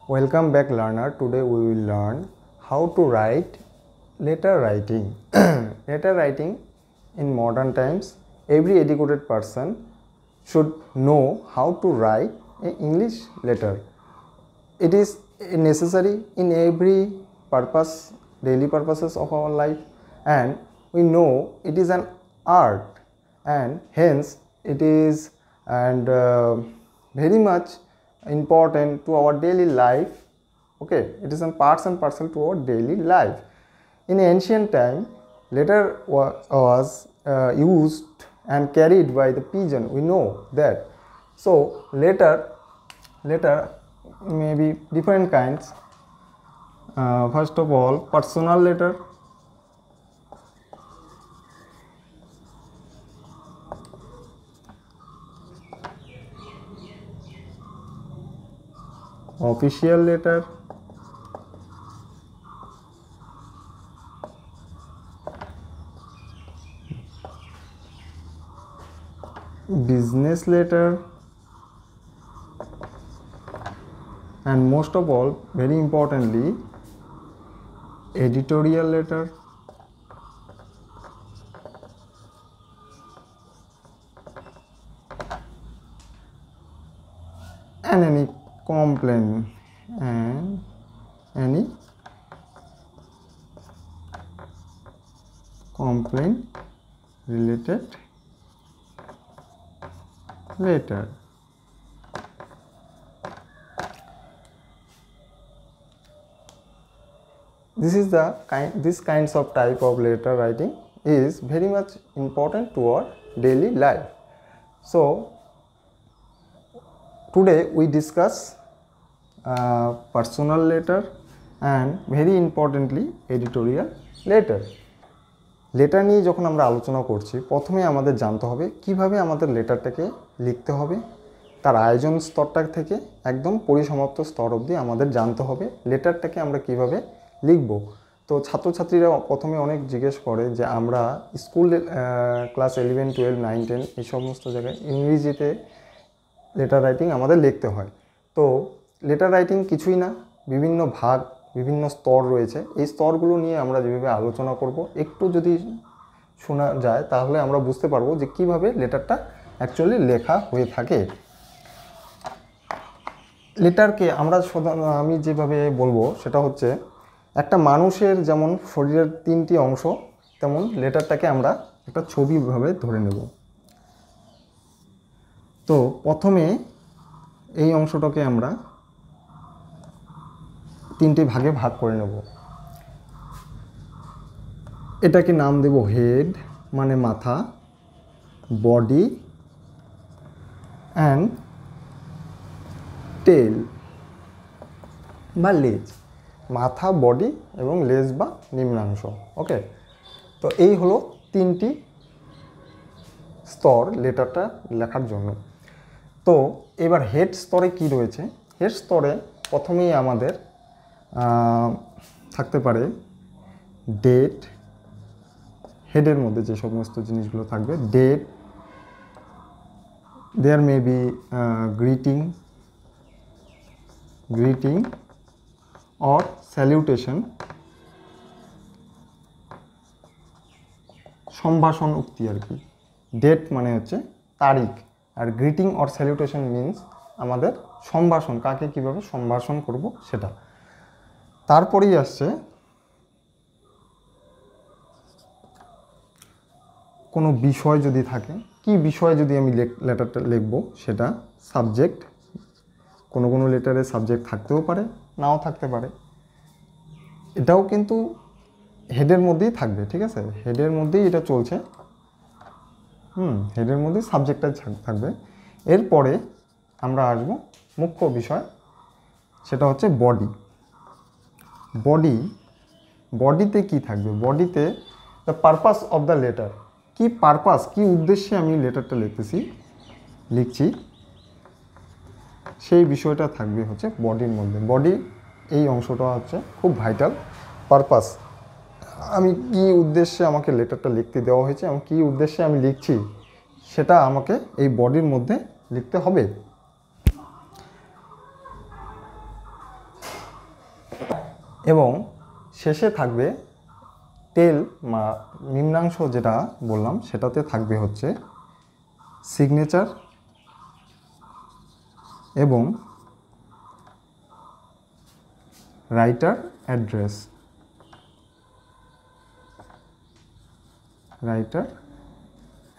Welcome back, learner. Today we will learn how to write letter writing. Letter writing in modern times, every educated person should know how to write an English letter. It is necessary in every purpose, daily purposes of our life, and we know it is an art, and hence it is very much important to our daily life. Okay, it is a part and parcel to our daily life. In ancient time, letter was used and carried by the pigeon. We know that. So letter may be different kinds. First of all, personal letter. Official letter. Business letter. And most of all, very importantly, editorial letter. And any complaint and any complaint related letter. This kinds of type of letter writing is very much important to our daily life. So today we discuss personal letter and very importantly editorial letter. Letter নিয়ে যখন আমরা আলোচনা করছি, প্রথমে আমাদের জানতে হবে কিভাবে আমাদের লেটারটাকে লিখতে হবে। তার আয়োজন স্তরটা থেকে একদম পরিসমাপ্ত স্তর অবধি আমাদের জানতে হবে লেটারটাকে আমরা কিভাবে লিখব। তো ছাত্রছাত্রীরা প্রথমে অনেক জিজ্ঞেস করে যে আমরা স্কুল ক্লাস 11, 12, 9, 10 এই সমস্ত জায়গায় ইংরেজিতে লেটার রাইটিং আমাদের লিখতে হয়। তো লেটার রাইটিং কিছুই না, বিভিন্ন ভাগ, বিভিন্ন স্তর রয়েছে। এই স্তরগুলো নিয়ে আমরা যেভাবে আলোচনা করব, একটু যদি শোনা যায় তাহলে আমরা বুঝতে পারবো যে কিভাবে লেটারটা অ্যাকচুয়ালি লেখা হয়ে থাকে। লেটারকে আমি যেভাবে বলবো সেটা হচ্ছে, একটা মানুষের যেমন শরীরের 3টি অংশ, তেমন লেটারটাকে আমরা একটা ছবিভাবে ধরে নেব। তো প্রথমে এই অংশটাকে আমরা 3টে ভাগে ভাগ করে নেব। এটাকে নাম দেব হেড মানে মাথা, বডি অ্যান্ড টেল বা লেজ। মাথা, বডি এবং লেজ বা নিম্নাংশ। ওকে, তো এই হলো 3টি স্তর লেটারটা লেখার জন্য। তো এবার হেড স্তরে কি রয়েছে? হেড স্তরে প্রথমেই আমাদের থাকতে পারে ডেট। হেডের মধ্যে যে সমস্ত জিনিসগুলো থাকবে, date, there may be greeting or salutation, সম্ভাষণ উক্তি আর কি। ডেট মানে হচ্ছে তারিখ, আর গ্রিটিং অর স্যালিউটেশন মিন্স আমাদের সম্ভাষণ, কাকে কিভাবে সম্ভাষণ করব সেটা। তারপরেই আসছে কোনো বিষয় যদি থাকে, কি বিষয়ে যদি আমি লেটারটা লিখব সেটা। সাবজেক্ট, কোনো লেটারে সাবজেক্ট থাকতেও পারে, নাও থাকতে পারে। এটাও কিন্তু হেডের মধ্যেই থাকবে, ঠিক আছে? হেডের মধ্যেই এটা চলছে। হেডের মধ্যেই সাবজেক্টটা থাকবে। এরপরে আমরা আসব মুখ্য বিষয়, সেটা হচ্ছে বডি। বডিতে কি থাকবে? বডিতে the purpose of the letter, কি পারপাস, কি উদ্দেশ্যে আমি লেটারটা লিখছি সেই বিষয়টা থাকবে হচ্ছে বডির মধ্যে। বডি এই অংশটা হচ্ছে খুব ভাইটাল। পারপাস, আমি কি উদ্দেশ্যে আমাকে লেটারটা লিখতে দেওয়া হয়েছে এবং কী উদ্দেশ্যে আমি লিখছি সেটা আমাকে এই বডির মধ্যে লিখতে হবে। এবং শেষে থাকবে টেল বা নিম্নাংশ যেটা বললাম সেটাতে থাকবে হচ্ছে সিগনেচার এবং রাইটার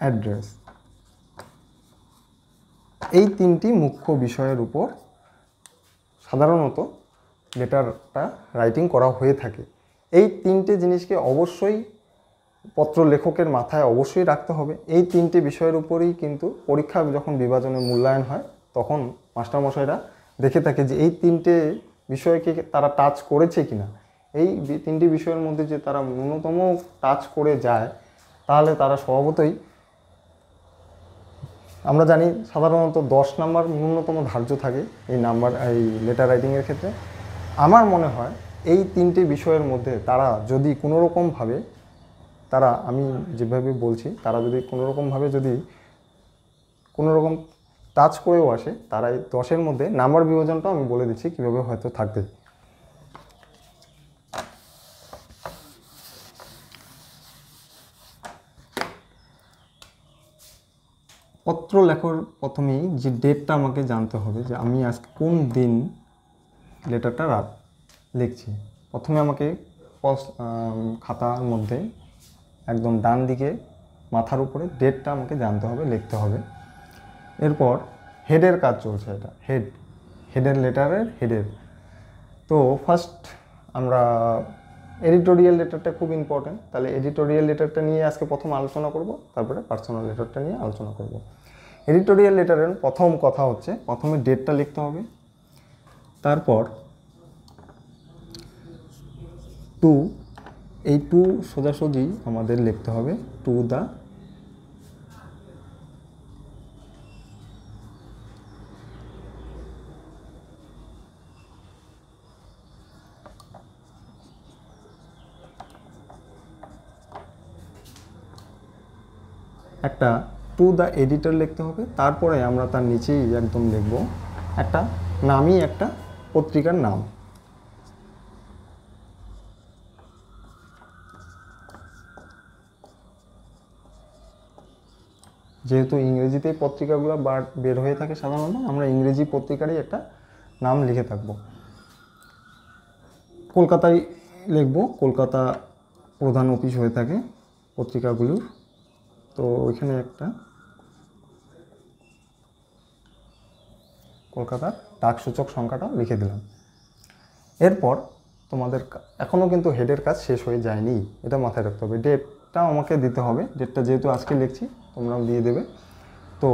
অ্যাড্রেস। এই তিনটি মুখ্য বিষয়ের উপর সাধারণত লেটারটা রাইটিং করা হয়ে থাকে। এই তিনটে জিনিসকে অবশ্যই পত্র লেখকের মাথায় অবশ্যই রাখতে হবে। এই তিনটে বিষয়ের উপরেই কিন্তু পরীক্ষা যখন বিভাজনে মূল্যায়ন হয় তখন মাস্টারমশাইরা দেখে থাকে যে এই তিনটে বিষয়কে তারা টাচ করেছে কিনা। এই তিনটি বিষয়ের মধ্যে যে তারা ন্যূনতম টাচ করে যায় তাহলে তারা স্বভাবতই, আমরা জানি সাধারণত 10 নাম্বার ন্যূনতম ধার্য থাকে এই লেটার রাইটিংয়ের ক্ষেত্রে। আমার মনে হয় এই তিনটে বিষয়ের মধ্যে তারা যদি কোনোরকমভাবে আমি যেভাবে বলছি তারা যদি কোনোরকম টাচ করেও আসে, তারা এই 10-এর মধ্যে নাম্বার বিভাজনটাও আমি বলে দিচ্ছি কীভাবে হয়তো থাকবে। পত্র লেখার প্রথমেই যে ডেটটা আমাকে জানতে হবে যে আমি আজকে কোন দিন লেটারটা লিখছি। প্রথমে আমাকে খাতার মধ্যে একদম ডান দিকে মাথার উপরে ডেটটা আমাকে জানতে হবে, লিখতে হবে। এরপর হেডের কাজ চলছে, এটা হেডের লেটারের হেডের। তো ফার্স্ট আমরা এডিটোরিয়াল লেটারটা খুব ইম্পর্টেন্ট, তাহলে এডিটোরিয়াল লেটারটা নিয়ে আজকে প্রথম আলোচনা করব, তারপরে পার্সোনাল লেটারটা নিয়ে আলোচনা করব। এডিটোরিয়াল লেটারের প্রথম কথা হচ্ছে প্রথমে ডেটটা লিখতে হবে, তারপর এই টু সোজাসুজি আমাদের লিখতে হবে টু দ্য একটা টু দ্য এডিটর লিখতে হবে। তারপরে আমরা তার নিচেই একদম লিখব একটা নামই, একটা পত্রিকার নাম। যেহেতু ইংরেজিতেই পত্রিকাগুলো বের হয়ে থাকে সাধারণত, আমরা ইংরেজি পত্রিকারই একটা নাম লিখে থাকব। কলকাতায় লিখব, কলকাতা প্রধান অফিস হয়ে থাকে পত্রিকাগুলোর, তো ওইখানে একটা কলকাতার ডাকসূচক সংখ্যাটা লিখে দিলাম। এরপর তোমাদের এখনও কিন্তু হেডের কাজ শেষ হয়ে যায়নি, এটা মাথায় রাখতে হবে। ডেটটা আমাকে দিতে হবে, ডেটটা যেহেতু আজকে লিখছি তোমরাও দিয়ে দেবে। তো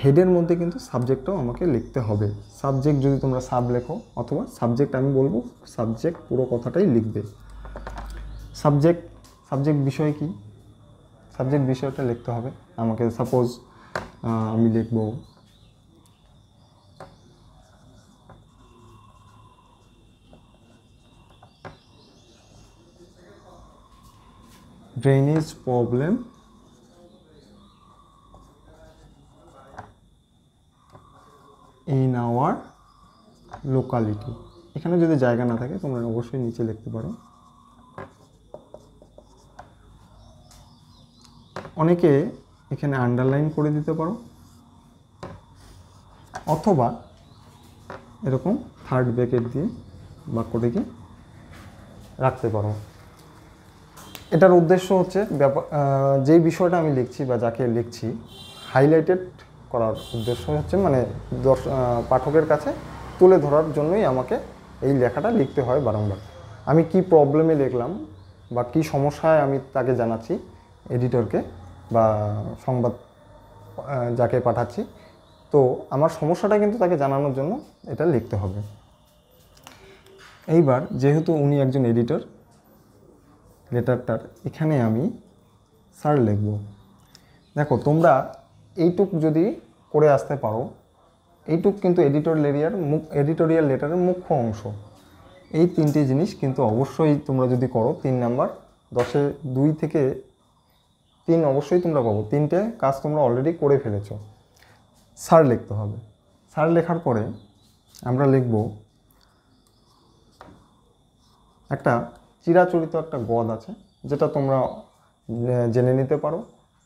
হেডের মধ্যে কিন্তু সাবজেক্টটাও আমাকে লিখতে হবে। সাবজেক্ট যদি তোমরা সাব লেখো, অথবা সাবজেক্ট আমি বলবো সাবজেক্ট পুরো কথাটাই লিখবে। সাবজেক্ট বিষয় কি, সাবজেক্ট বিষয়টা লিখতে হবে আমাকে। সাপোজ আমি লিখব drainage problem in our locality. এখানে যদি জায়গা না থাকে তোমরা অবশ্যই নিচে লিখতে পারো। অনেকে এখানে আন্ডারলাইন করে দিতে পারো, অথবা এরকম থার্ড ব্র্যাকেট দিয়ে বাক্যটিকে রাখতে পারো। এটার উদ্দেশ্য হচ্ছে যেই বিষয়টা আমি লিখছি বা যাকে লিখছি হাইলাইটেড করার উদ্দেশ্য হচ্ছে, মানে পাঠকের কাছে তুলে ধরার জন্যই আমাকে এই লেখাটা লিখতে হয় বারংবার। আমি কি প্রবলেমে লিখলাম বা কি সমস্যায় আমি তাকে জানাচ্ছি, এডিটরকে বা সংবাদ যাকে পাঠাচ্ছি, তো আমার সমস্যাটা কিন্তু তাকে জানানোর জন্য এটা লিখতে হবে। এইবার যেহেতু উনি একজন এডিটর, লেটারটার এখানে আমি স্যার লিখব। দেখো তোমরা এইটুক যদি করে আসতে পারো, এইটুক কিন্তু এডিটোরিয়াল লেটারের মুখ্য অংশ। এই তিনটে জিনিস কিন্তু অবশ্যই তোমরা যদি করো, 3 নাম্বার 10-এ 2 থেকে 3 অবশ্যই তোমরা পাবো। 3টে কাজ তোমরা অলরেডি করে ফেলেছো। স্যার লিখতে হবে। স্যার লেখার পরে আমরা লিখব একটা চিরাচরিত একটা গদ আছে, যেটা তোমরা জেনে নিতে পারো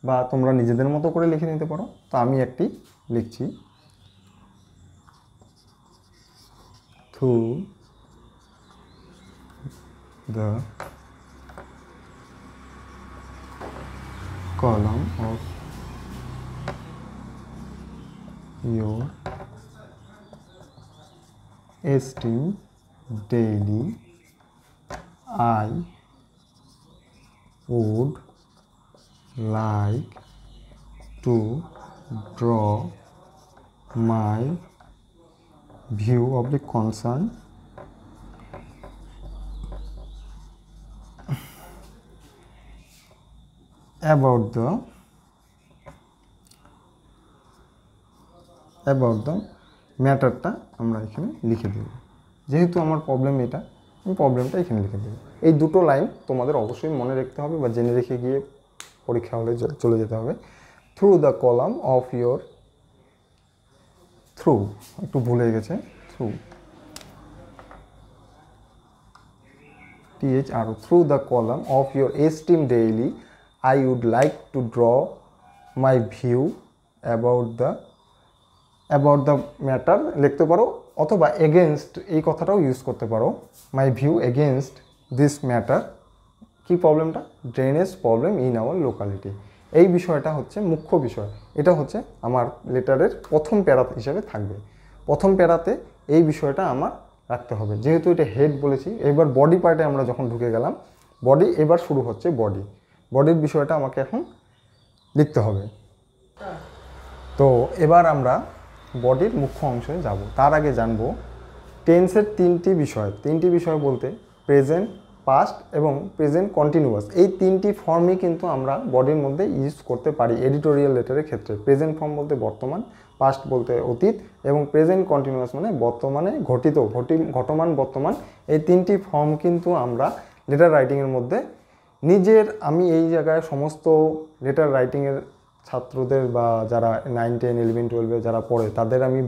বা তোমরা নিজেদের মতো করে লিখে নিতে পারো। তো আমি একটি লিখছি, through the column of your esteemed daily, I would like to draw my view of the concern about the ম্যাটারটা আমরা এখানে লিখে দেব। যেহেতু আমার প্রবলেম এটা, আমি প্রবলেমটা এখানে লিখে দেব। এই দুটো লাইন তোমাদের অবশ্যই মনে রাখতে হবে বা জেনে রেখে গিয়ে পরীক্ষা হলে চলে যেতে হবে। Through the column of your, through একটু ভুলে গেছে, through THRO, through the column of your esteemed daily, I would like to draw my view about the matter লিখতে পারো, অথবা এগেনস্ট এই কথাটাও ইউজ করতে পারো। মাই ভিউ এগেনস্ট দিস ম্যাটার, কি প্রবলেমটা? Drainage problem in our locality. এই বিষয়টা হচ্ছে মুখ্য বিষয়, এটা হচ্ছে আমার লেটারের প্রথম প্যারা হিসেবে থাকবে। প্রথম প্যারাতে এই বিষয়টা আমার রাখতে হবে। যেহেতু এটা হেড বলেছি, এবার বডি পার্টে আমরা যখন ঢুকে গেলাম, বডি এবার শুরু হচ্ছে বডির বিষয়টা আমাকে এখন লিখতে হবে। তো এবার আমরা বডির মুখ্য অংশে যাব। তার আগে জানবো টেন্সের তিনটি বিষয় বলতে প্রেজেন্ট, পাস্ট এবং প্রেজেন্ট কন্টিনিউয়াস। এই তিনটি ফর্মই কিন্তু আমরা বডির মধ্যে ইউজ করতে পারি এডিটোরিয়াল লেটারের ক্ষেত্রে। প্রেজেন্ট ফর্ম বলতে বর্তমান, পাস্ট বলতে অতীত এবং প্রেজেন্ট কন্টিনিউয়াস মানে বর্তমানে ঘটমান বর্তমান। এই তিনটি ফর্ম কিন্তু আমরা লেটার রাইটিংয়ের মধ্যে আমি এই জায়গায় সমস্ত লেটার রাইটিংয়ের ছাত্রদের বা যারা 9, 10, 11, 12 যারা পড়ে তাদের আমি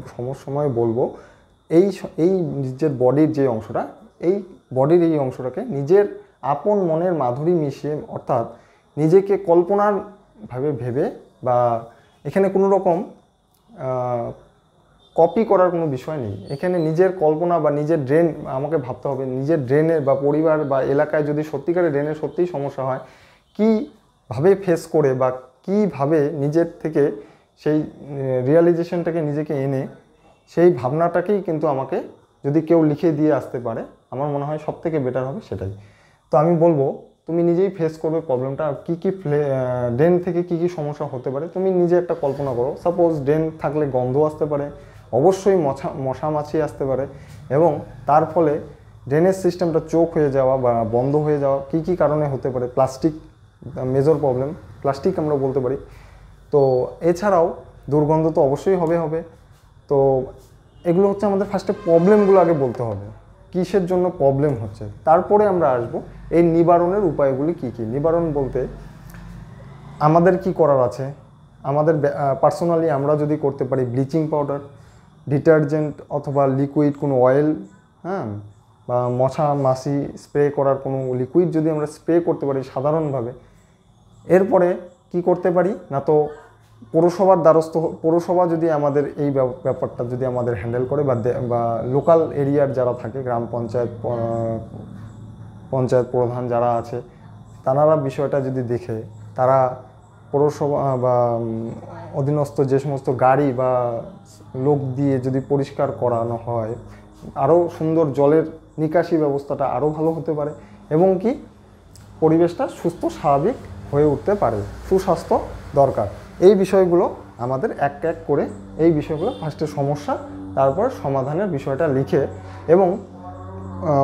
সময় বলবো এই নিজের বডির যে অংশটা, এই বডির এই অংশটাকে নিজের আপন মনের মাধুরী মিশিয়ে, অর্থাৎ নিজেকে কল্পনার ভেবে বা এখানে কোনো রকম কপি করার কোনো বিষয় নেই। এখানে নিজের কল্পনা বা নিজের ড্রেন আমাকে ভাবতে হবে। নিজের ড্রেনের বা পরিবার বা এলাকায় যদি সত্যিকারের ড্রেনের সত্যিই সমস্যা হয়, কীভাবে ফেস করে বা কীভাবে নিজের থেকে সেই রিয়ালাইজেশনটাকে নিজেকে এনে সেই ভাবনাটাকেই কিন্তু আমাকে যদি কেউ লিখে দিয়ে আসতে পারে, আমার মনে হয় সব থেকে বেটার হবে সেটাই। তো আমি বলবো তুমি নিজেই ফেস করবে প্রবলেমটা, কী ড্রেন থেকে কী সমস্যা হতে পারে তুমি নিজে একটা কল্পনা করো। সাপোজ ড্রেন থাকলে গন্ধ আসতে পারে, অবশ্যই মশা মাছি আসতে পারে, এবং তার ফলে ড্রেনেজ সিস্টেমটা চোক হয়ে যাওয়া বা বন্ধ হয়ে যাওয়া কী কারণে হতে পারে। প্লাস্টিক মেজর প্রবলেম, প্লাস্টিক আমরা বলতে পারি। তো এছাড়াও দুর্গন্ধ তো অবশ্যই হবে। তো এগুলো হচ্ছে আমাদের ফার্স্টে প্রবলেমগুলো আগে বলতে হবে, কিসের জন্য প্রবলেম হচ্ছে। তারপরে আমরা আসবো এই নিবারণের উপায়গুলি কী। নিবারণ বলতে আমাদের কি করার আছে, আমাদের পার্সোনালি আমরা যদি করতে পারি ব্লিচিং পাউডার, ডিটারজেন্ট অথবা লিকুইড কোনো অয়েল, বা মশা মাছি স্প্রে করার কোনো লিকুইড যদি আমরা স্প্রে করতে পারি সাধারণভাবে। এরপরে কি করতে পারি না, তো পৌরসভার দ্বারস্থ, পৌরসভা যদি আমাদের এই ব্যাপারটা যদি আমাদের হ্যান্ডেল করে বা লোকাল এরিয়ার যারা থাকে, গ্রাম পঞ্চায়েত প্রধান যারা আছে, তারা বিষয়টা যদি দেখে, তারা পৌরসভা বা অধীনস্থ যে সমস্ত গাড়ি বা লোক দিয়ে যদি পরিষ্কার করানো হয়, আরও সুন্দর জলের নিকাশি ব্যবস্থাটা আরও ভালো হতে পারে এবং কি পরিবেশটা সুস্থ স্বাভাবিক হয়ে উঠতে পারে। সুস্বাস্থ্য দরকার। এই বিষয়গুলো আমাদের এক এক করে এই বিষয়গুলো ফার্স্টে সমস্যা, তারপর সমাধানের বিষয়টা লিখে এবং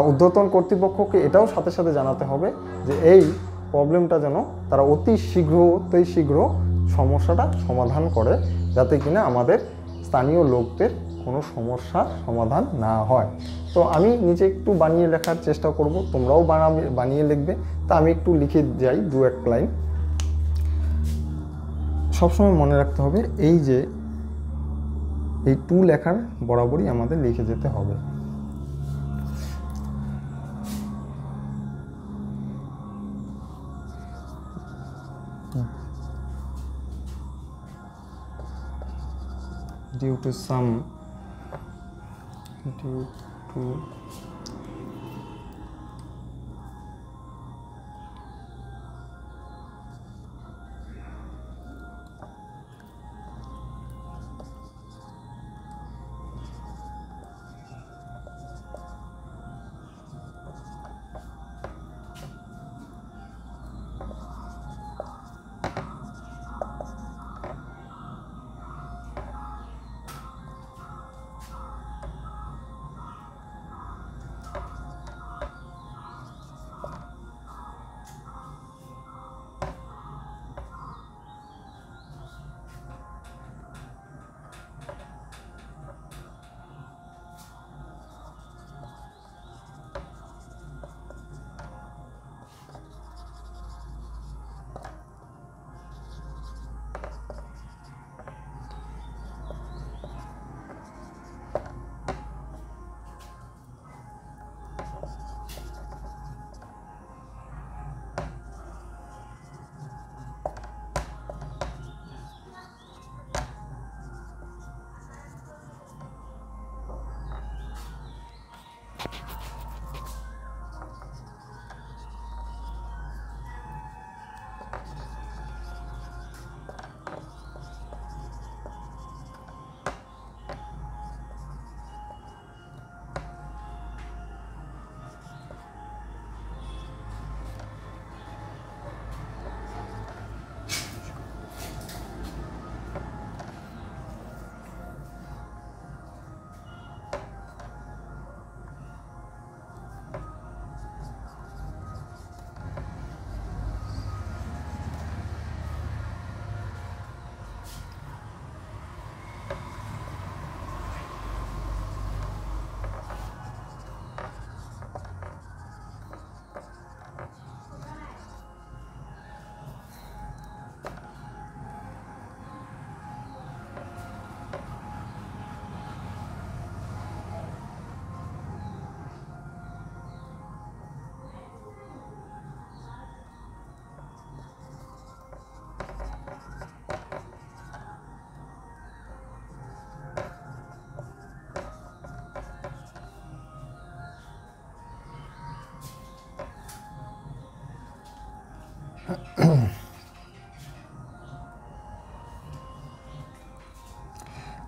ঊর্ধ্বতন কর্তৃপক্ষকে এটাও সাথে সাথে জানাতে হবে যে এই প্রবলেমটা যেন তারা অতি শীঘ্র সমস্যাটা সমাধান করে, যাতে কিনা আমাদের স্থানীয় লোকদের কোনো সমস্যার সমাধান না হয়। তো আমি নিজে একটু বানিয়ে লেখার চেষ্টা করব, তোমরাও বানিয়ে লিখবে। তা আমি একটু লিখে যাই 2-1 লাইন। সবসময় মনে রাখতে হবে এই যে এই টু লেখার বরাবরই আমাদের লিখে যেতে হবে। due to some due to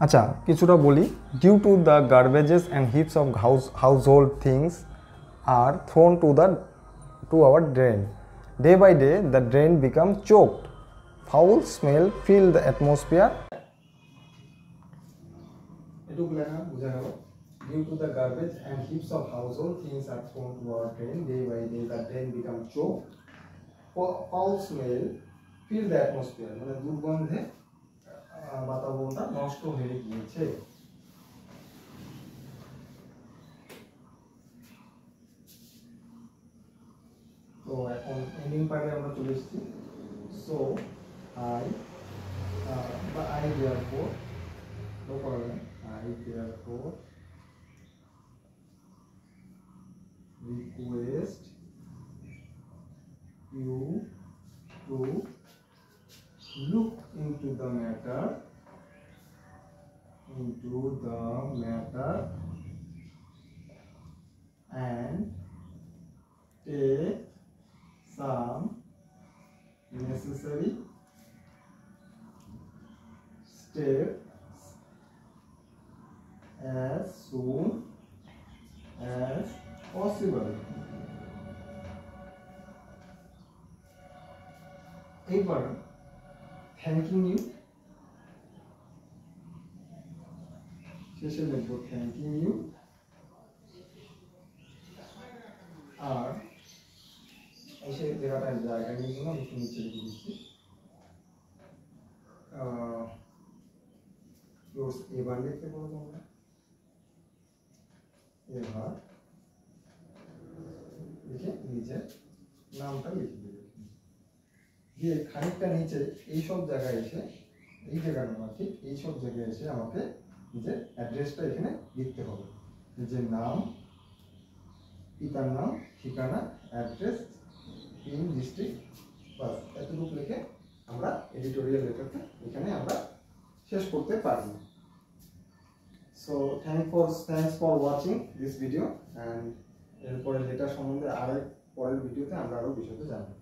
আচ্ছা কিছুটা বলি due to the garbages and heaps of household things are thrown to our drain day by day the drain become choked foul smell fill the atmosphere এটুকু লেখা বোঝা গেল due to the garbage and heaps of household things are thrown to our drain day by day the drain become choked foul smell fill the atmosphere মানে দুর্গন্ধে বাতাবরণটা নষ্ট হয়ে গিয়েছে তো এখন এন্ডিং পার্টে আমরা চলে এসেছি so I therefore no problem I therefore request you to look into the matter and take some necessary steps as soon as possible. এবার thanking you শেষে লিখব thanking you আর এসে জায়গাটা জায়গা নিয়ে গেলাম একটু নিচে লিখে দিচ্ছি এবার লিখতে পারবো আমরা এবার লিখে নিজের নামটা লিখে দেবে দিয়ে খানিকটা নিচে এই সব জায়গায় এসে এই জায়গাটা না ঠিক এই সব জায়গায় এসে আমাকে নিজের অ্যাড্রেসটা এখানে লিখতে হবে নিজের নাম পিতার নাম ঠিকানা অ্যাড্রেস পিন ডিস্ট্রিক্ট বাস এতটুকু লিখে আমরা এডিটোরিয়াল লেটারটা এখানে আমরা শেষ করতে পারি so thanks for watching this video and এরপরে লেটার সম্বন্ধে পরের ভিডিওতে আমরা আরও বিষয়টা জানবো।